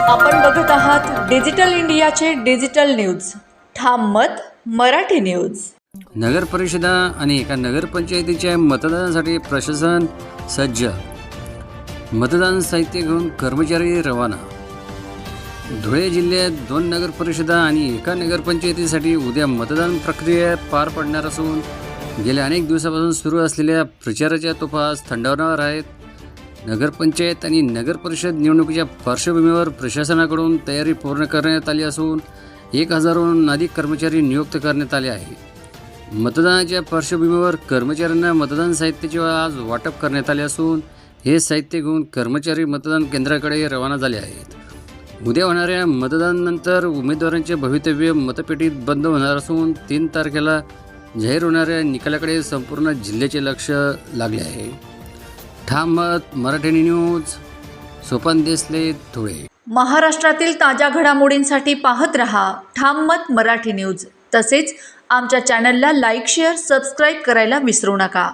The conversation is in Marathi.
आपण बघत आहात डिजिटल इंडियाचे डिजिटल न्यूज. ठाम मत मराठी न्यूज. नगर परिषदा आणि एका नगरपंचायतीच्या मतदानासाठी प्रशासन सज्ज. मतदान साहित्य घेऊन कर्मचारी रवाना. धुळे जिल्ह्यात 2 नगर परिषदा आणि एका नगरपंचायतीसाठी उद्या मतदान प्रक्रिया पार पडणार असून गेल्या अनेक दिवसापासून सुरू असलेल्या प्रचाराच्या तोफा आज थंडावणार आहेत. नगरपंचायत आणि नगरपरिषद निवडणुकीच्या पार्श्वभूमीवर प्रशासनाकडून तयारी पूर्ण करण्यात आली असून 1000हून अधिक कर्मचारी नियुक्त करण्यात आले आहे. मतदानाच्या पार्श्वभूमीवर कर्मचाऱ्यांना मतदान साहित्याचे आज वाटप करण्यात आले असून हे साहित्य घेऊन कर्मचारी मतदान केंद्राकडे रवाना झाले आहेत. उद्या होणाऱ्या मतदानानंतर उमेदवारांचे भवितव्य मतपेटीत बंद होणार असून 3 तारखेला जाहीर होणाऱ्या निकालाकडे संपूर्ण जिल्ह्याचे लक्ष लागले आहे. ठाम मत मराठी न्यूज. सोपान देसले, धुळे. महाराष्ट्रातील ताज्या घडामोडींसाठी पाहत रहा ठाम मत मराठी न्यूज. तसेच आमच्या चॅनलला लाईक, शेअर, सबस्क्राईब करायला विसरू नका.